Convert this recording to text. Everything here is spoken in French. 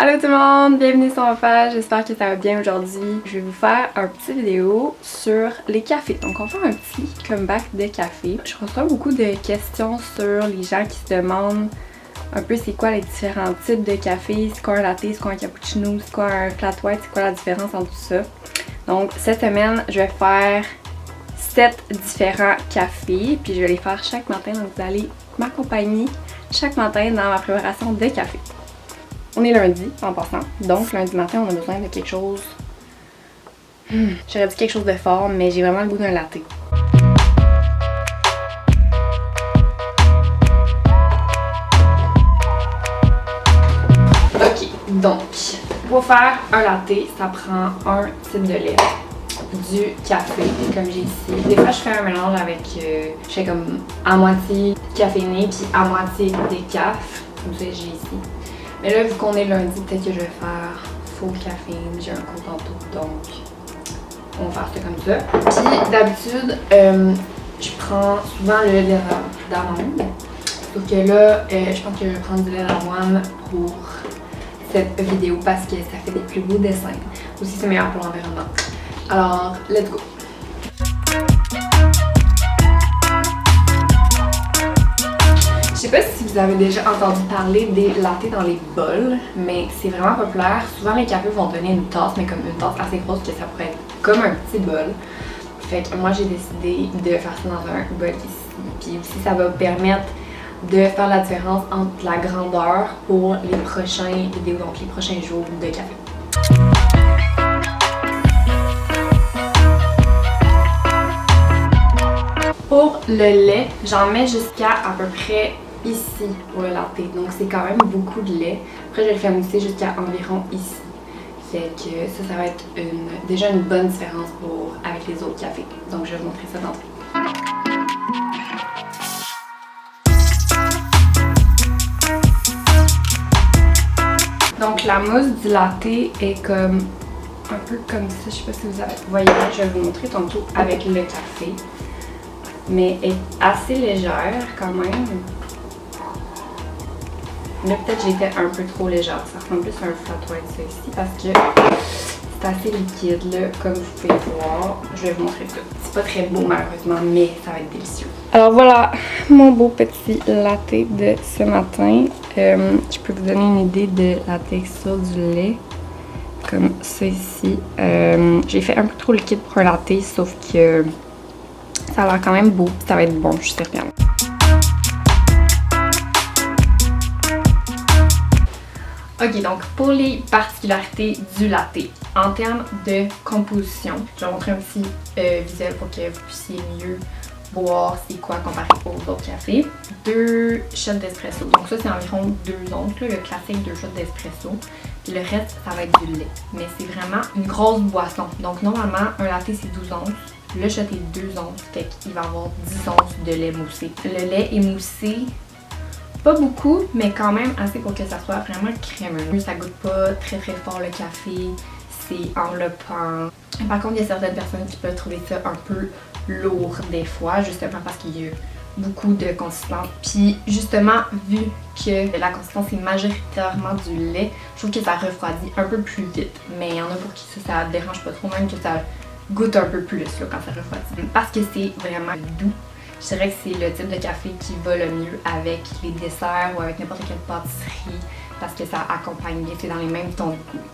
Allô tout le monde, bienvenue sur ma page, j'espère que ça va bien aujourd'hui. Je vais vous faire un petit vidéo sur les cafés. Donc on va faire un petit comeback de café. Je reçois beaucoup de questions sur les gens qui se demandent un peu c'est quoi les différents types de café, c'est quoi un latte, c'est quoi un cappuccino, c'est quoi un flat white, c'est quoi la différence entre tout ça. Donc cette semaine, je vais faire 7 différents cafés, puis je vais les faire chaque matin, donc vous allez m'accompagner chaque matin dans ma préparation de café. On est lundi en passant, donc lundi matin on a besoin de quelque chose, j'aurais dit quelque chose de fort, mais j'ai vraiment le goût d'un latte. Ok, donc pour faire un latte, ça prend un type de lait, du café comme j'ai ici. Des fois je fais un mélange avec, je fais comme à moitié caféiné puis à moitié décaf, comme ça j'ai ici. Mais là, vu qu'on est lundi, peut-être que je vais faire full caféine, j'ai un cours tantôt, donc on va faire ça comme ça. Puis d'habitude, je prends souvent le lait d'amande. Sauf que là, je pense que je vais prendre du lait d'avoine pour cette vidéo parce que ça fait des plus beaux dessins. Aussi, c'est meilleur pour l'environnement. Alors, let's go! Je sais pas si vous avez déjà entendu parler des lattés dans les bols, mais c'est vraiment populaire. Souvent les cafés vont donner une tasse, mais comme une tasse assez grosse que ça pourrait être comme un petit bol. Fait que moi j'ai décidé de faire ça dans un bol ici. Puis aussi ça va permettre de faire la différence entre la grandeur pour les prochaines vidéos, donc les prochains jours de café. Pour le lait, j'en mets jusqu'à peu près ici pour le latte, donc c'est quand même beaucoup de lait. Après je vais le faire mousser jusqu'à environ ici. Fait que ça va être déjà une bonne différence avec les autres cafés. Donc je vais vous montrer ça d'entrée. Donc la mousse du latte est comme un peu comme ça, je sais pas si vous voyez, je vais vous montrer tantôt avec le café. Mais est assez légère quand même. Là, peut-être j'ai été un peu trop légère. Ça ressemble plus à un flat white, ça ici, parce que c'est assez liquide, là, comme vous pouvez voir. Je vais vous montrer ça. C'est pas très beau, malheureusement, mais ça va être délicieux. Alors voilà, mon beau petit latte de ce matin. Je peux vous donner une idée de la texture du lait, comme ça ici. J'ai fait un peu trop liquide pour un latte, sauf que ça a l'air quand même beau, ça va être bon, je suis certaine. Ok, donc pour les particularités du latte, en termes de composition, je vais vous montrer un petit visuel pour que vous puissiez mieux voir c'est quoi comparé aux autres cafés. 2 shots d'espresso, donc ça c'est environ 2 onces, le classique 2 shots d'espresso. Puis le reste, ça va être du lait, mais c'est vraiment une grosse boisson. Donc normalement, un latte c'est 12 onces. Le shot est 2 onces, fait qu'il va avoir 10 onces de lait moussé. Le lait est moussé, pas beaucoup, mais quand même assez pour que ça soit vraiment crémeux. Ça goûte pas très très fort le café, c'est enveloppant. Par contre, il y a certaines personnes qui peuvent trouver ça un peu lourd des fois, justement parce qu'il y a beaucoup de consistance. Puis justement, vu que la consistance est majoritairement du lait, je trouve que ça refroidit un peu plus vite. Mais il y en a pour qui ça dérange pas trop, même que ça goûte un peu plus là, quand ça refroidit. Parce que c'est vraiment doux. Je dirais que c'est le type de café qui va le mieux avec les desserts ou avec n'importe quelle pâtisserie parce que ça accompagne bien, c'est dans les mêmes tons de goût.